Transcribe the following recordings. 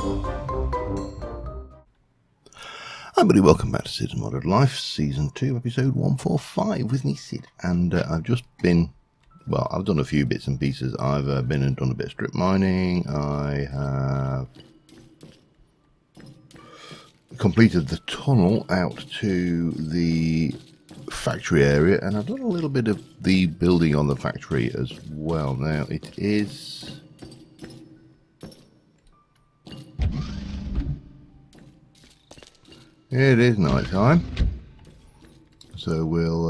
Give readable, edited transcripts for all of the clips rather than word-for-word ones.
Hi everybody, welcome back to Cids Modern Life, Season 2, Episode 145 with me, Cid. And I've just been, well, I've done a few bits and pieces. I've been and done a bit of strip mining. I have completed the tunnel out to the factory area, and I've done a little bit of the building on the factory as well. Now, it is... It is night time, so we'll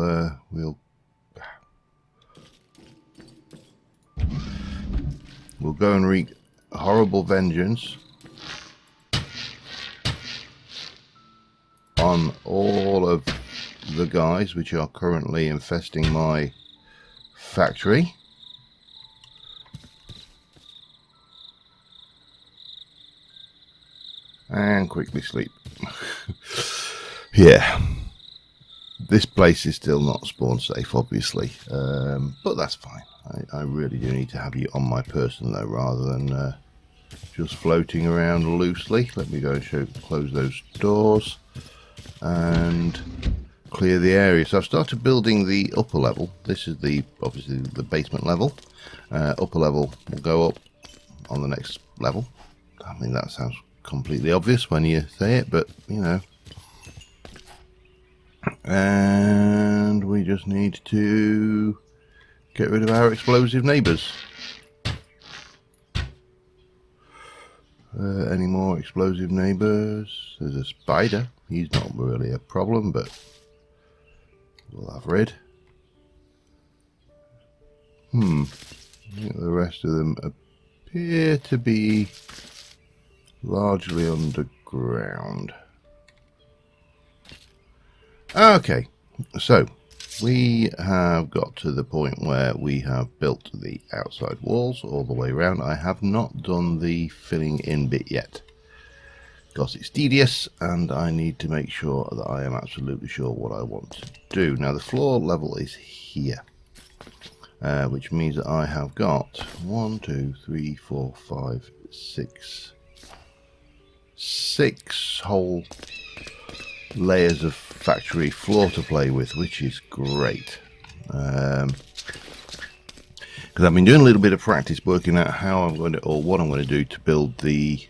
go and wreak horrible vengeance on all of the guys which are currently infesting my factory. And quickly sleep. Yeah, this place is still not spawn safe, obviously, but that's fine. I really do need to have you on my person though, rather than just floating around loosely. Let me go and close those doors and clear the area. So I've started building the upper level. This is obviously the basement level. Upper level will go up on the next level. I mean, that sounds completely obvious when you say it, but you know. And we just need to get rid of our explosive neighbours. Any more explosive neighbours? There's a spider. He's not really a problem, but we'll have rid. I think the rest of them appear to be largely underground. Okay, so we have got to the point where we have built the outside walls all the way around. I have not done the filling in bit yet because it's tedious and I need to make sure that I am absolutely sure what I want to do. Now the floor level is here, which means that I have got 1, 2, 3, 4, 5, 6 whole layers of factory floor to play with, which is great, because I've been doing a little bit of practice working out how I'm going to, or what I'm going to do to build the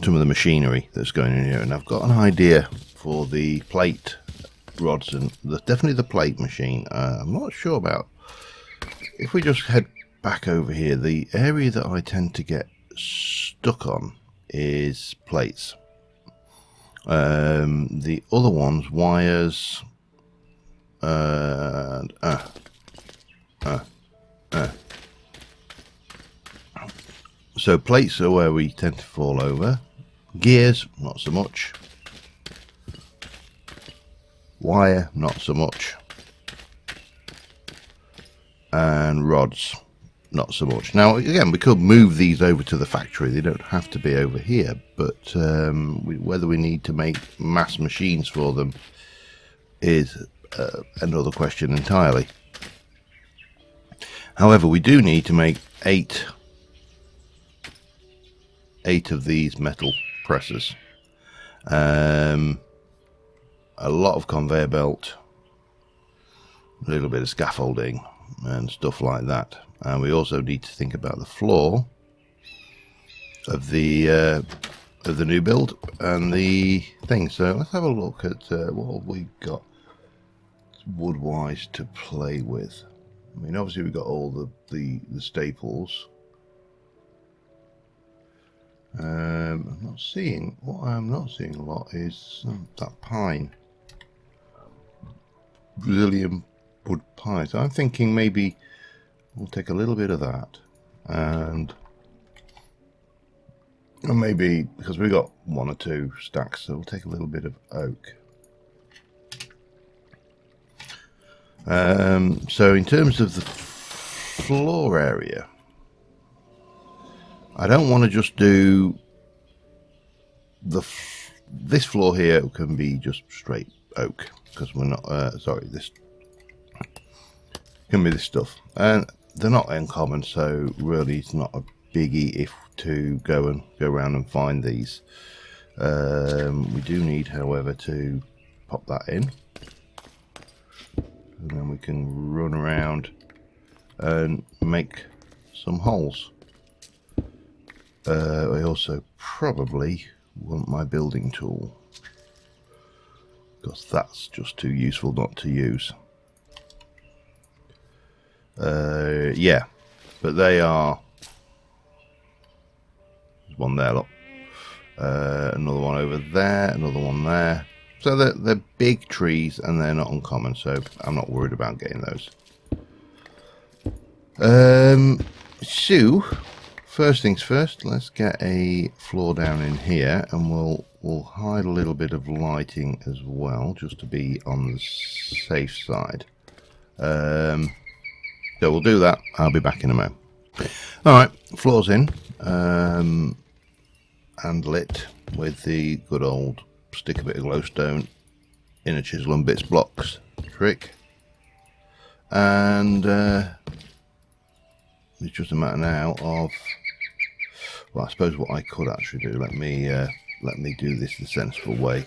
some of the machinery that's going in here, and I've got an idea for the plate rods and definitely the plate machine. I'm not sure about, if we just head back over here, the area that I tend to get stuck on is plates. The other ones, wires, and so plates are where we tend to fall over. Gears, not so much. Wire, not so much. And rods, not so much. Now again, we could move these over to the factory. They don't have to be over here, but whether we need to make mass machines for them is another question entirely. However, we do need to make 8 of these metal presses, a lot of conveyor belt, a little bit of scaffolding and stuff like that. And we also need to think about the floor of the new build and the thing. So let's have a look at what we've got wood wise to play with. I mean, obviously we've got all the staples. What I'm not seeing a lot is that pine, Brazilian wood pine. So I'm thinking maybe we'll take a little bit of that, and maybe, because we've got 1 or 2 stacks, so we'll take a little bit of oak. So in terms of the floor area, I don't want to just do this floor here can be just straight oak, because we're not sorry, this can be this stuff, and they're not uncommon, so really it's not a biggie if to go around and find these. We do need, however, to pop that in, and then we can run around and make some holes. I also probably want my building tool, because that's just too useful not to use. Yeah, but they are, there's one there, look. Another one over there, another one there. So they're big trees and they're not uncommon, so I'm not worried about getting those. So first things first, let's get a floor down in here, and we'll hide a little bit of lighting as well, just to be on the safe side. So we'll do that. I'll be back in a moment. Alright, floor's in, and lit with the good old stick a bit of glowstone in a chisel and bits blocks trick. And it's just a matter now of, well, I suppose what I could actually do, let me do this the sensible way.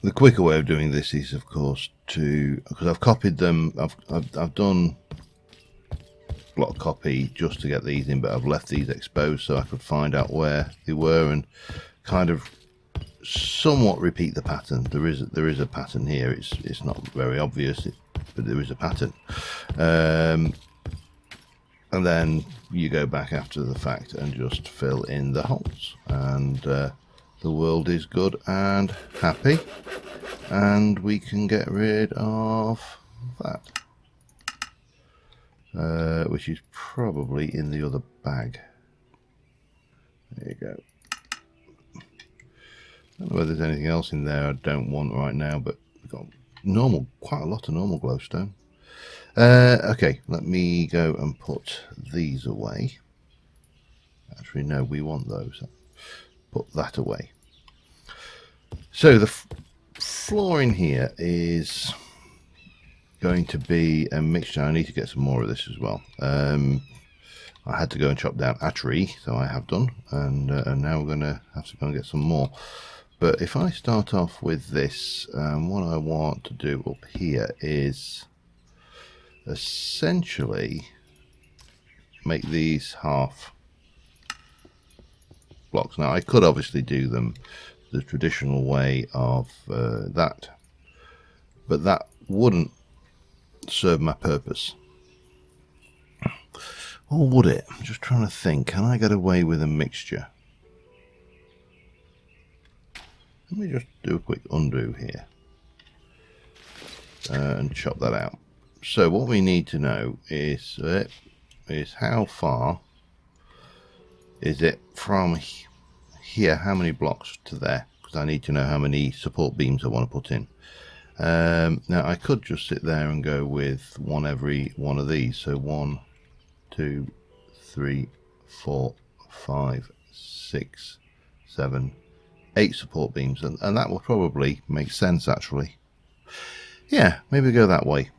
The quicker way of doing this is, of course, because I've copied them, I've done block copy just to get these in, but I've left these exposed so I could find out where they were and kind of somewhat repeat the pattern. There is a pattern here. It's not very obvious, but there is a pattern. And then you go back after the fact and just fill in the holes, and the world is good and happy, and we can get rid of that, which is probably in the other bag. There you go. I don't know whether there's anything else in there I don't want right now, but we've got quite a lot of normal glowstone. Okay, let me go and put these away. Actually, no, we want those. Put that away. So the floor in here is going to be a mixture. I need to get some more of this as well. I had to go and chop down a tree, so I have done, and now we're going to have to go and get some more. But if I start off with this, what I want to do up here is essentially make these half blocks. Now I could obviously do them the traditional way of that, but that wouldn't serve my purpose. Or would it? I'm just trying to think, can I get away with a mixture? Let me just do a quick undo here and chop that out. So what we need to know is how far is it from here, how many blocks to there, because I need to know how many support beams I want to put in. Now I could just sit there and go with one every one of these, so 1, 2, 3, 4, 5, 6, 7, 8 support beams, and that will probably make sense actually. Yeah, maybe go that way.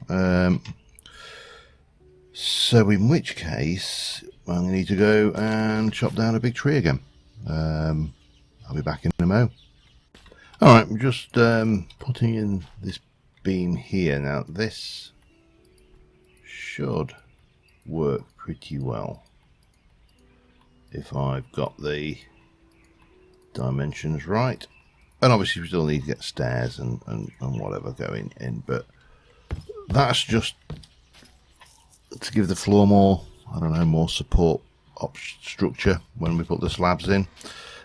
So in which case I'm going to need to go and chop down a big tree again. I'll be back in a mo. Alright, I'm just putting in this beam here. Now this should work pretty well if I've got the dimensions right. And obviously we still need to get stairs and whatever going in, but that's just to give the floor more, I don't know, more support structure when we put the slabs in.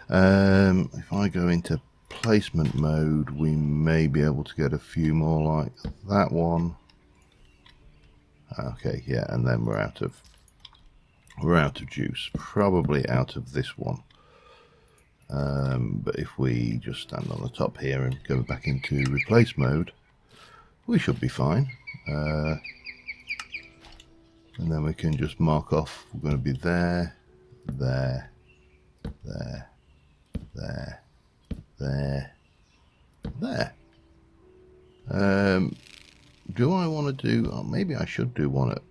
If I go into placement mode, we may be able to get a few more like that one. Okay, yeah, and then we're out of juice, probably out of this one. But if we just stand on the top here and go back into replace mode, we should be fine. And then we can just mark off, we're going to be there, there, there, there, there, there. do I want to do... Oh, maybe I should do one at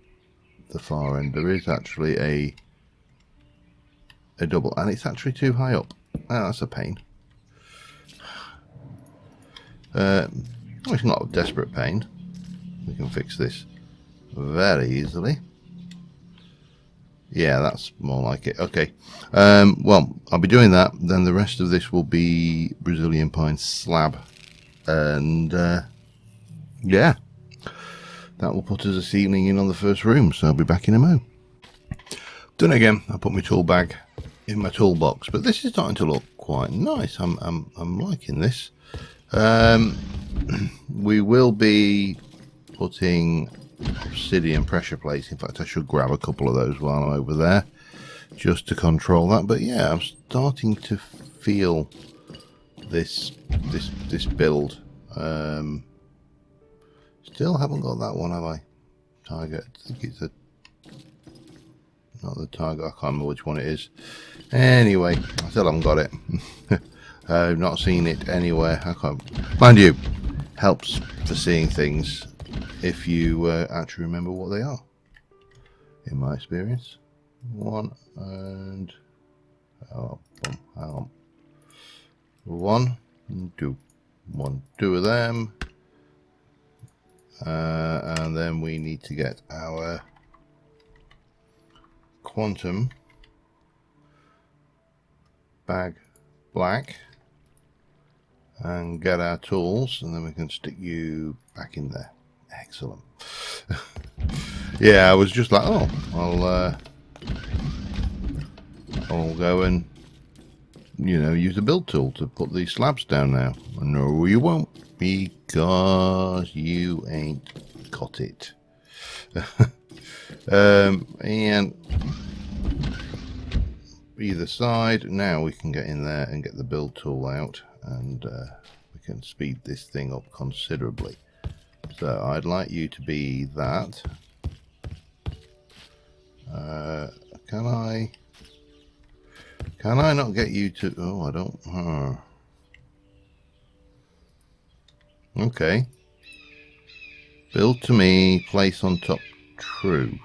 the far end. There is actually a double, and it's actually too high up. Oh, that's a pain. Well, it's not a desperate pain. We can fix this very easily. Yeah, that's more like it. Okay. Well, I'll be doing that. Then the rest of this will be Brazilian pine slab. And yeah, that will put us a ceiling in on the first room. So I'll be back in a mo. Done again. I put my tool bag in my toolbox, but this is starting to look quite nice. I'm liking this. We will be putting obsidian pressure plates. In fact, I should grab a couple of those while I'm over there just to control that. But yeah, I'm starting to feel this build. Still haven't got that one, have I? Target. I think it's not the target. I can't remember which one it is. Anyway, I still haven't got it. I've not seen it anywhere. I can't. Mind you, helps for seeing things if you actually remember what they are. In my experience, one and hang on, one, two of them, and then we need to get our quantum bag black and get our tools, and then we can stick you back in there. Excellent. Yeah, I was just like, oh, I'll go and, you know, use a build tool to put these slabs down now. No, you won't, because you ain't got it. And either side, now we can get in there and get the build tool out, and we can speed this thing up considerably. So I'd like you to be that. Can I not get you to... Oh, I don't... Okay. Build to me, place on top, true.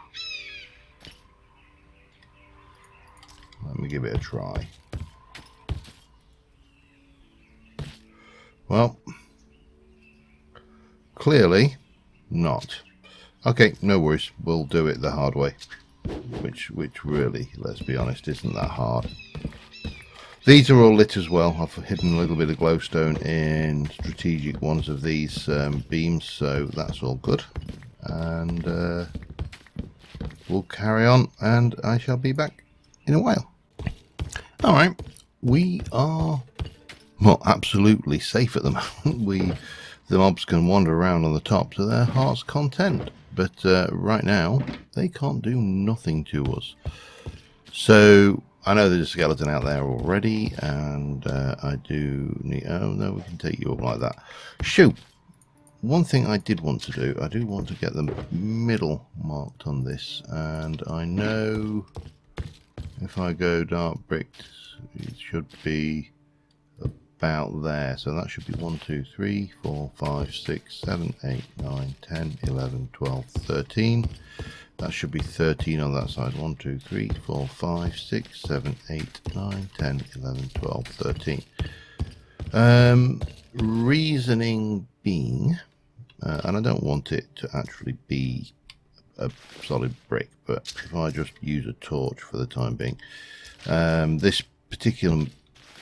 Let me give it a try. Well, clearly not. Okay, no worries. We'll do it the hard way. Which really, let's be honest, isn't that hard. These are all lit as well. I've hidden a little bit of glowstone in strategic ones of these beams, so that's all good. And we'll carry on, and I shall be back in a while. Alright, we are, well, absolutely safe at the moment. The mobs can wander around on the top to their heart's content, but right now they can't do nothing to us. So I know there's a skeleton out there already, and I do need... Oh no, we can take you up like that. Shoot! One thing I did want to do, I do want to get the middle marked on this, and I know if I go dark bricked, it should be about there. So that should be 1, 2, 3, 4, 5, 6, 7, 8, 9, 10, 11, 12, 13. That should be 13 on that side. 1, 2, 3, 4, 5, 6, 7, 8, 9, 10, 11, 12, 13. Reasoning being, and I don't want it to actually be a solid brick, but if I just use a torch for the time being, this particular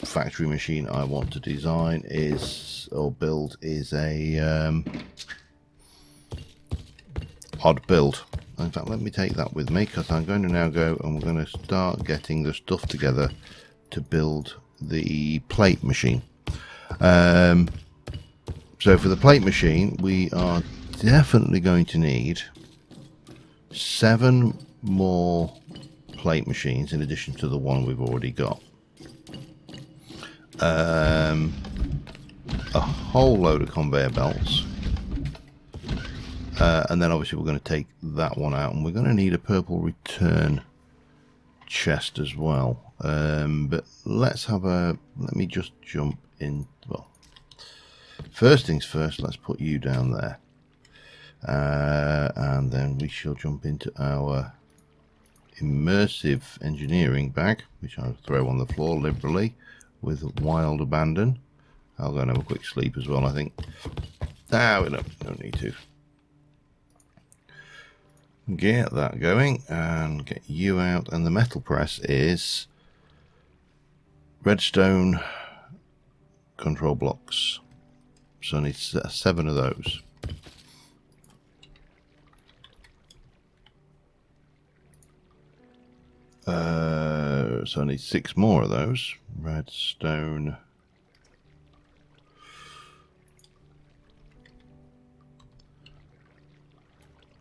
factory machine I want to design is, or build, is a odd build. In fact, let me take that with me, because I'm going to now go and we're going to start getting the stuff together to build the plate machine. So for the plate machine, we are definitely going to need 7 more plate machines in addition to the one we've already got. A whole load of conveyor belts, and then obviously we're going to take that one out, and we're going to need a purple return chest as well. But let me just jump in. Well, first things first, let's put you down there. And then we shall jump into our immersive engineering bag, which I'll throw on the floor liberally with wild abandon. I'll go and have a quick sleep as well, I think. Ah, we don't need to. Get that going and get you out. And the metal press is redstone control blocks. So I need 7 of those. So I need 6 more of those. Redstone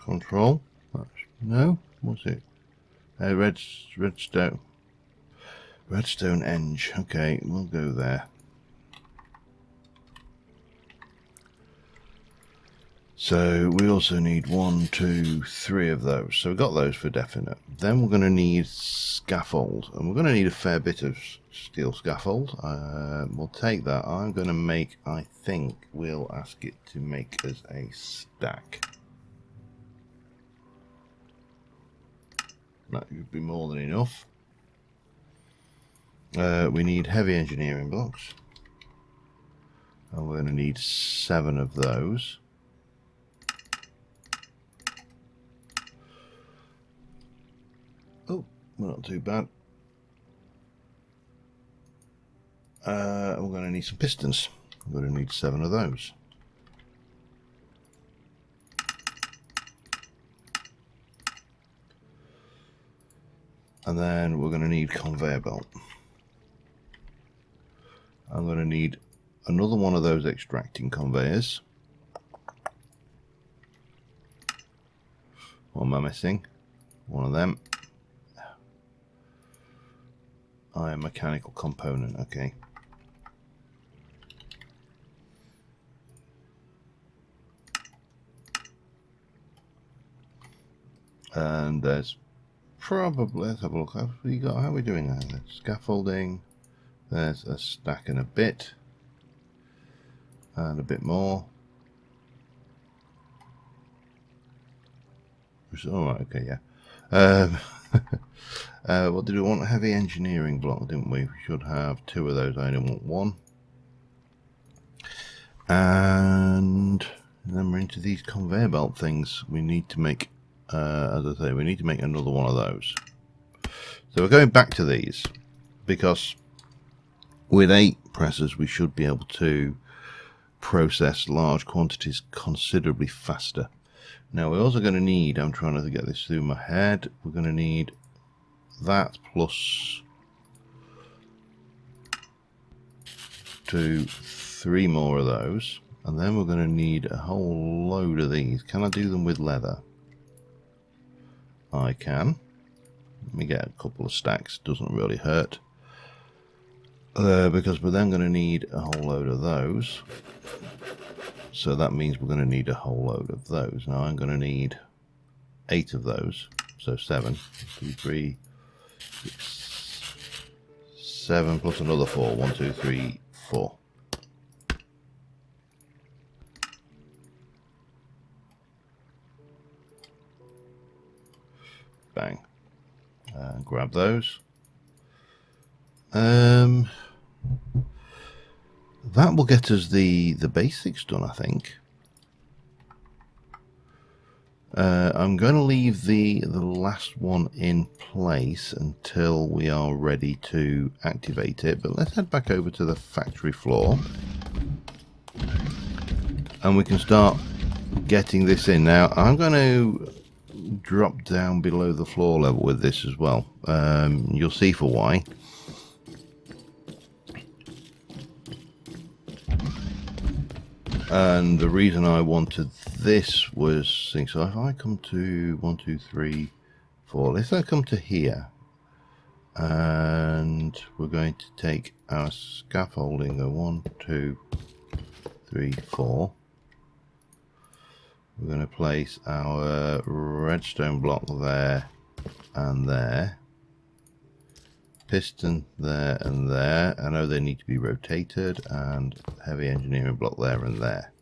control. No, what's it? Redstone eng. Okay, we'll go there. So we also need 1, 2, 3 of those. So we've got those for definite. Then we're going to need scaffold, and we're going to need a fair bit of steel scaffold. We'll take that. I'm going to make, I think we'll ask it to make us a stack. That would be more than enough. We need heavy engineering blocks, and we're going to need 7 of those. Oh, well, not too bad. We're going to need some pistons. We're going to need 7 of those. And then we're going to need conveyor belt. I'm going to need another one of those extracting conveyors. What am I missing? One of them. Iron mechanical component, okay. And there's probably, let's have a look. How are we doing that? There's scaffolding. There's a stack and a bit. And a bit more. Alright, okay, yeah. What did we want? A heavy engineering block, didn't we? We should have 2 of those. I only want 1. And then we're into these conveyor belt things. We need to make, as I say, we need to make another one of those. So we're going back to these because with 8 presses we should be able to process large quantities considerably faster. Now we're also going to need, I'm trying to get this through my head, we're going to need that plus 2, 3 more of those, and then we're going to need a whole load of these. Can I do them with leather? I can. Let me get a couple of stacks, doesn't really hurt. Because we're then going to need a whole load of those. So that means we're going to need a whole load of those. Now I'm going to need 8 of those. So 7, 2, 3, 6, 7 plus another 4. 1, 2, 3, 4. Bang. Grab those. That will get us the basics done, I think. I'm going to leave the last one in place until we are ready to activate it, but let's head back over to the factory floor and we can start getting this in. Now I'm going to drop down below the floor level with this as well. You'll see for why. And the reason I wanted this was, so if I come to 1, 2, 3, 4, let's say I come to here, and we're going to take our scaffolding, go 1, 2, 3, 4. We're going to place our redstone block there and there. Piston there and there. I know they need to be rotated, and heavy engineering block there and there.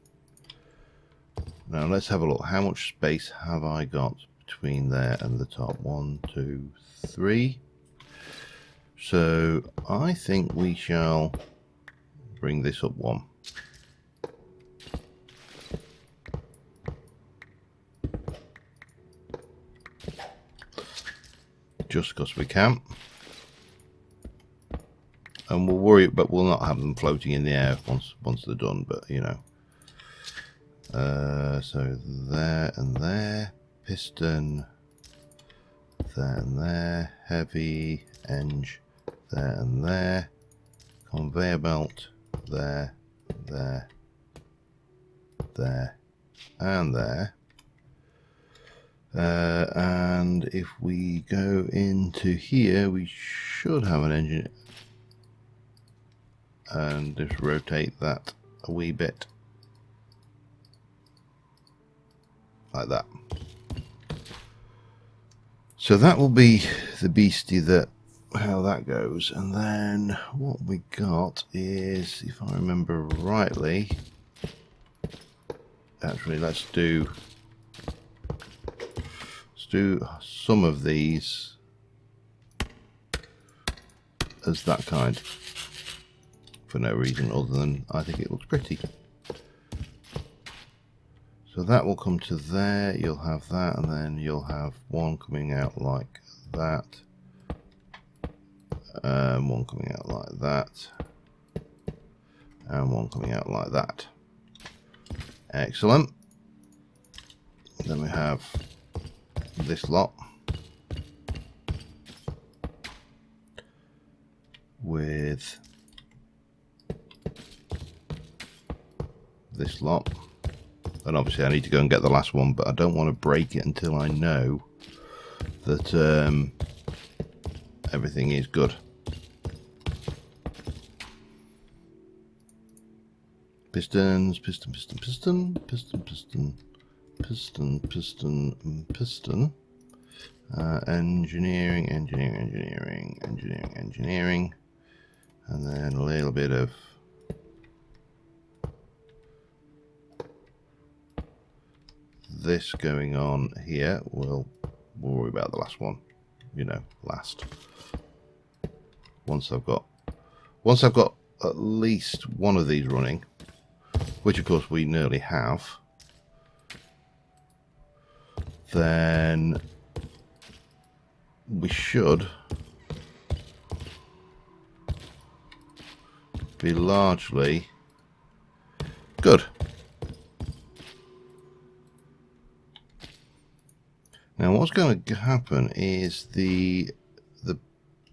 Now let's have a look. How much space have I got between there and the top? 1, 2, 3. So I think we shall bring this up one. Just because we can. And we'll worry, but we'll not have them floating in the air once they're done, but you know. So there and there, piston, there and there, heavy, eng, there and there, conveyor belt, there, there, there, and there. And if we go into here, we should have an engine, and just rotate that a wee bit. Like that. So that will be the beastie, that how that goes. And then what we got is, if I remember rightly, actually let's do some of these as that kind, for no reason other than I think it looks pretty. So that will come to there, you'll have that, and then you'll have one coming out like that, one coming out like that, and one coming out like that. Excellent. Then we have this lot with this lot. And obviously I need to go and get the last one, but I don't want to break it until I know that everything is good. Pistons, piston, piston, piston, piston, piston, piston, piston, piston. Engineering, engineering, engineering, engineering, engineering. And then a little bit of this going on here. We'll worry about the last one, you know, last. Once I've got at least one of these running, which of course we nearly have, then we should be largely good. Now what's going to happen is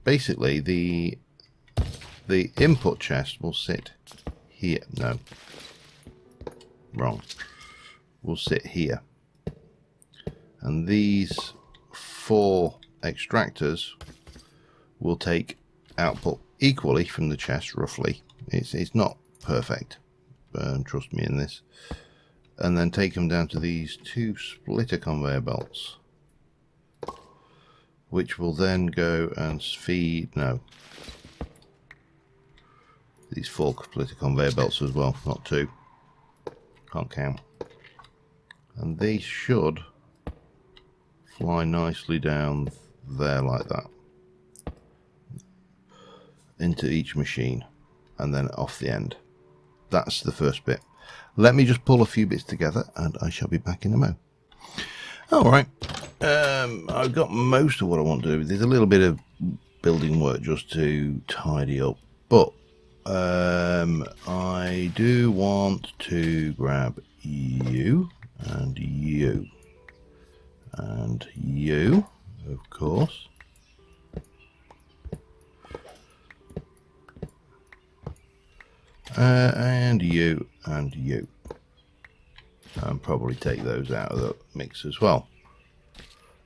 basically the input chest will sit here. No, wrong. Will sit here, and these 4 extractors will take output equally from the chest, roughly. It's not perfect, trust me in this. And then take them down to these 2 splitter conveyor belts, which will then go and feed, no, these 4 splitter conveyor belts as well, not 2, can't count. And these should fly nicely down there like that, into each machine, and then off the end. That's the first bit. Let me just pull a few bits together and I shall be back in a mo. Alright, I've got most of what I want to do. There's a little bit of building work just to tidy up, but I do want to grab you and you and you, of course. And you and you, and probably take those out of the mix as well.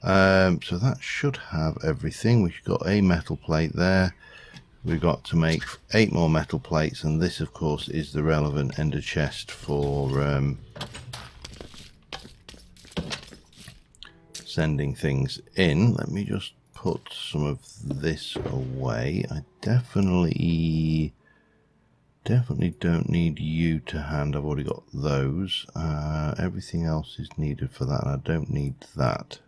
So that should have everything. We've got a metal plate there. We've got to make 8 more metal plates, and this of course is the relevant ender chest for sending things in. Let me just put some of this away. I definitely Definitely don't need you to hand. I've already got those. Everything else is needed for that, and I don't need that.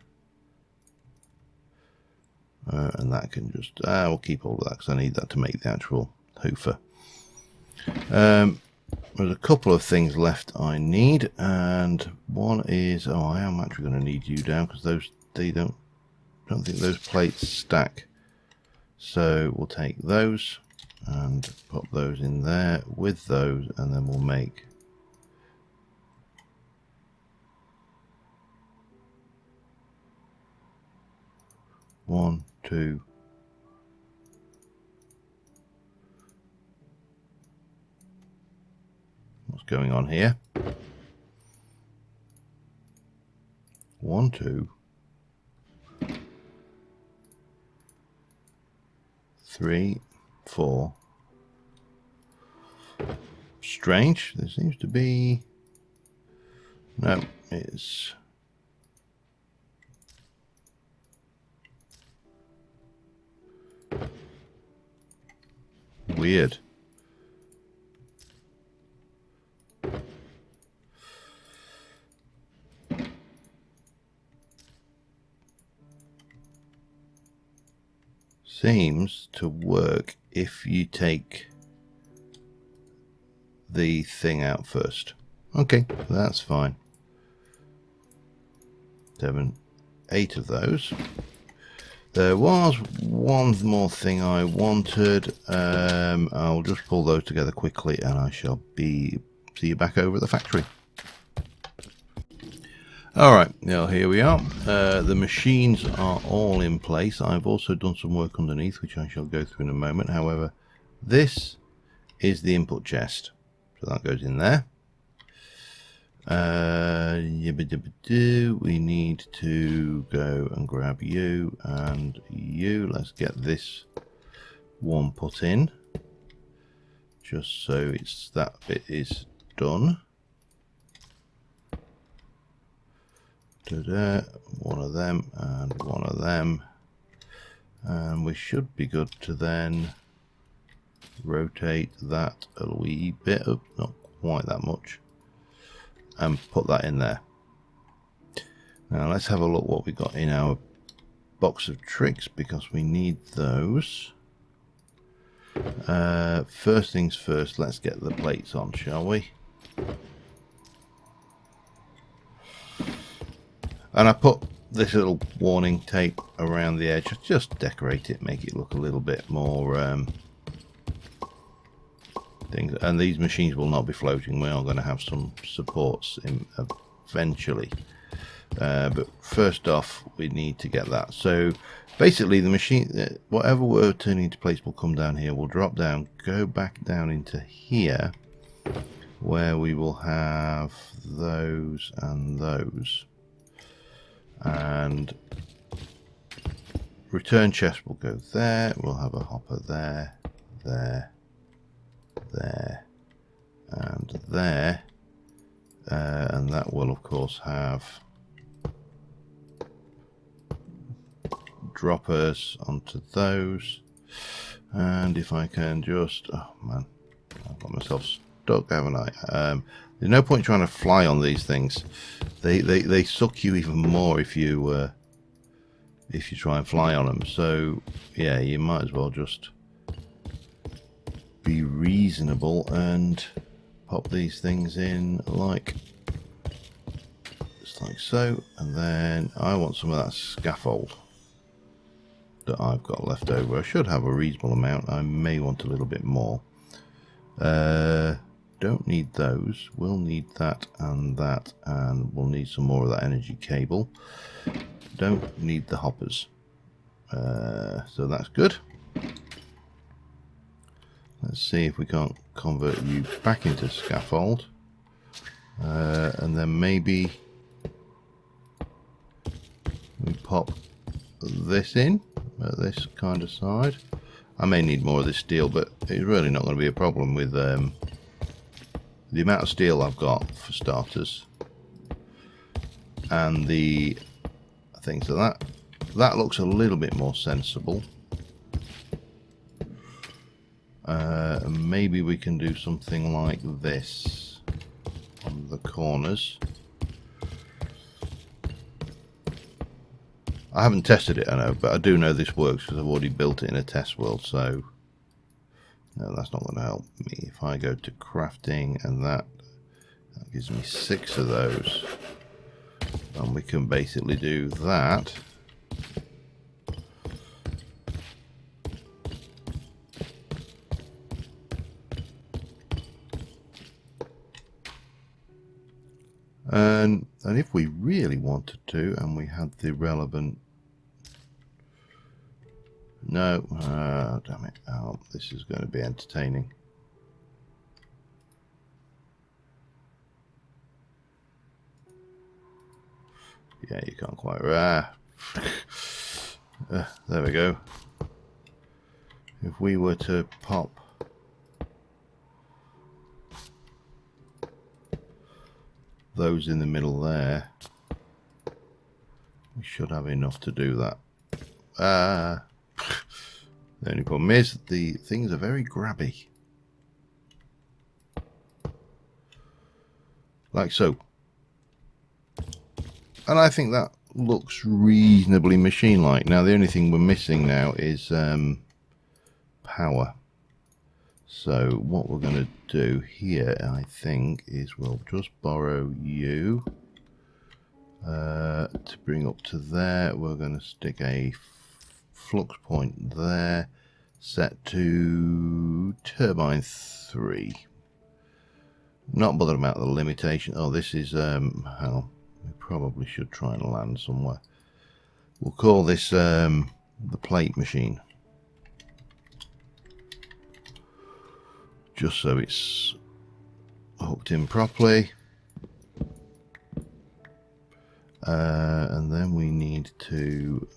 And that can just... we'll keep all of that because I need that to make the actual hoofer. There's a couple of things left I need, and one is... Oh, I am actually going to need you down because those... I don't think those plates stack. So we'll take those and pop those in there with those, and then we'll make one, two, what's going on here? 1, 2, 3, 4. Strange. There seems to be... No, it's... weird. Seems to work if you take the thing out first. Okay, that's fine. 7, 8 of those. There was one more thing I wanted. I'll just pull those together quickly and I shall see you back over at the factory. Alright, now here we are. The machines are all in place. I've also done some work underneath, which I shall go through in a moment. However, this is the input chest. So that goes in there. We need to go and grab you and you. Let's get this one put in. Just so it's that bit is done. One of them and one of them, and we should be good to then rotate that a wee bit up, not quite that much, and put that in there. Now let's have a look what we got in our box of tricks, because we need those. First things first, let's get the plates on, shall we? And I put this little warning tape around the edge, just decorate it, make it look a little bit more things. And these machines will not be floating. We are going to have some supports in eventually, but first off we need to get that. So basically the machine, whatever we're turning into place, will come down here, will drop down, go back down into here, where we will have those and those. And return chest will go there. We'll have a hopper there, there, there, and there, and that will of course have droppers onto those. And if I can just, oh man, I've got myself stuck, haven't I? There's no point trying to fly on these things. They suck you even more if you try and fly on them. So yeah, you might as well just be reasonable and pop these things in like just like so. And then I want some of that scaffold that I've got left over. I should have a reasonable amount. I may want a little bit more. Don't need those. We'll need that, and we'll need some more of that energy cable. Don't need the hoppers. So that's good. Let's see if we can't convert you back into scaffold. And then maybe we pop this in at this kind of side. I may need more of this steel, but it's really not going to be a problem with the amount of steel I've got for starters, and the things. So that looks a little bit more sensible. Maybe we can do something like this on the corners. I haven't tested it, I know, but I do know this works because I've already built it in a test world, so no, that's not going to help me. If I go to crafting and that gives me 6 of those, and we can basically do that. And if we really wanted to, and we had the relevant... No, damn it. Oh, this is going to be entertaining. Yeah, you can't quite... there we go. If we were to pop those in the middle there, we should have enough to do that. The only problem is the things are very grabby. Like so. And I think that looks reasonably machine-like. Now the only thing we're missing now is power. So what we're going to do here, I think, is we'll just borrow you to bring up to there. We're going to stick a flux point there, set to turbine 3. Not bothered about the limitation. Oh, this is hang on, we probably should try and land somewhere. We'll call this the plate machine, just so it's hooked in properly. And then we need to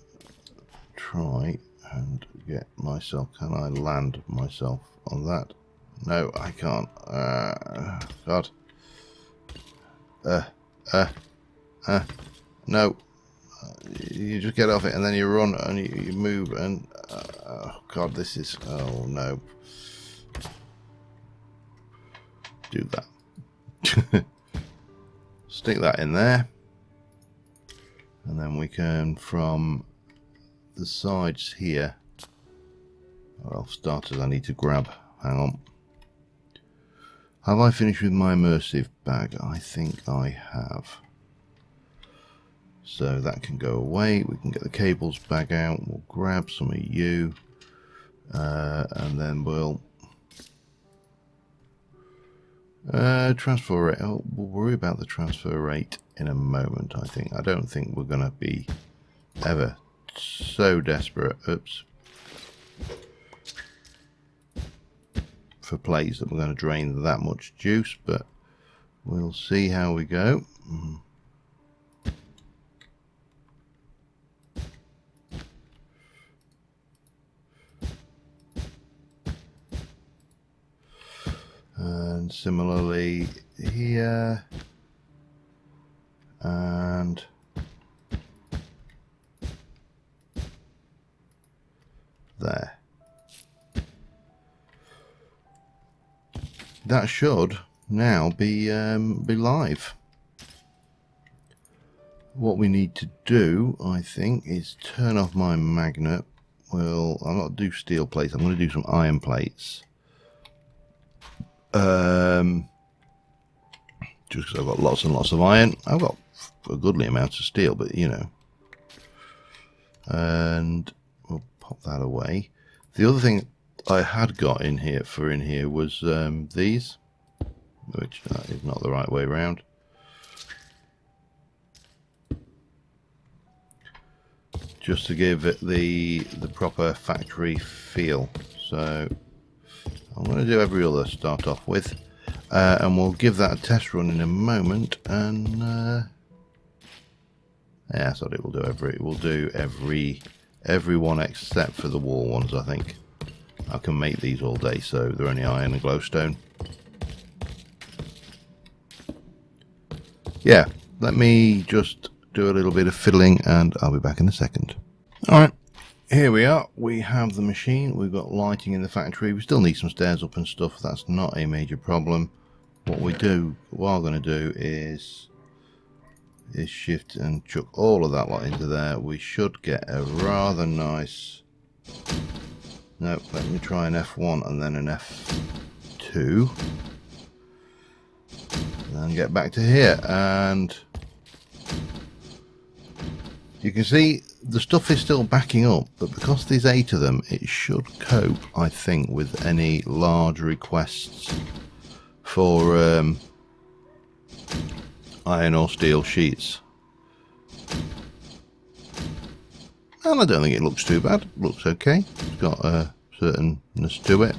try and get myself... Can I land myself on that? No, I can't. God. No. You just get off it and then you run and you move and... oh, God, this is... Oh, no. Do that. Stick that in there. And then we can, from the sides here... Well, starters I need to grab. Hang on. Have I finished with my immersive bag? I think I have. So that can go away. We can get the cables back out. We'll grab some of you. And then we'll... transfer rate. Oh, we'll worry about the transfer rate in a moment, I think. I don't think we're going to be ever so desperate. Oops. For plates that we're going to drain that much juice, but we'll see how we go. And similarly here and there. That should now be live. What we need to do, I think, is turn off my magnet. Well, I'm not do steel plates. I'm going to do some iron plates. Just because I've got lots and lots of iron. I've got a goodly amount of steel, but you know. And we'll pop that away. The other thing I had got in here was these, which is not the right way around. Just to give it the proper factory feel. So I'm going to do every other start off with, and we'll give that a test run in a moment. And yeah, that's what it will do. We'll do every one except for the wall ones, I think. I can make these all day, so they're only iron and glowstone. Yeah, let me just do a little bit of fiddling and I'll be back in a second. Alright, here we are. We have the machine. We've got lighting in the factory. We still need some stairs up and stuff. That's not a major problem. What we are going to do is shift and chuck all of that lot into there. We should get a rather nice... No, let me try an F1 and then an F2. And then get back to here. And you can see the stuff is still backing up, but because there's 8 of them, it should cope, I think, with any large requests for iron or steel sheets. And I don't think it looks too bad. It looks okay. It's got a certainness to it.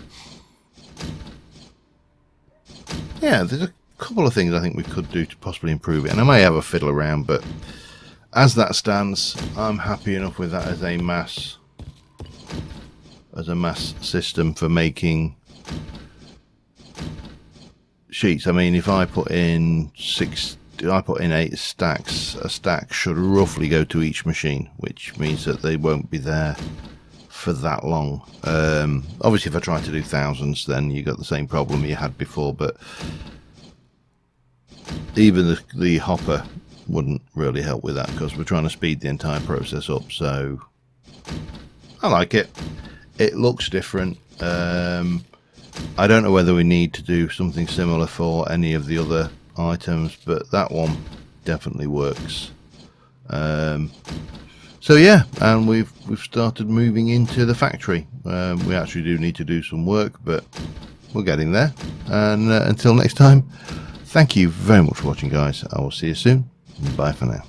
Yeah, there's a couple of things I think we could do to possibly improve it, and I may have a fiddle around, but as that stands, I'm happy enough with that as a mass system for making sheets. I mean, if I put in 8 stacks, a stack should roughly go to each machine, which means that they won't be there for that long. Obviously, if I try to do thousands, then you got the same problem you had before, but even the hopper wouldn't really help with that because we're trying to speed the entire process up. So I like it. It looks different. I don't know whether we need to do something similar for any of the other items, but that one definitely works. So yeah, and we've started moving into the factory. We actually do need to do some work, but we're getting there. And until next time, thank you very much for watching, guys. I will see you soon. Bye for now.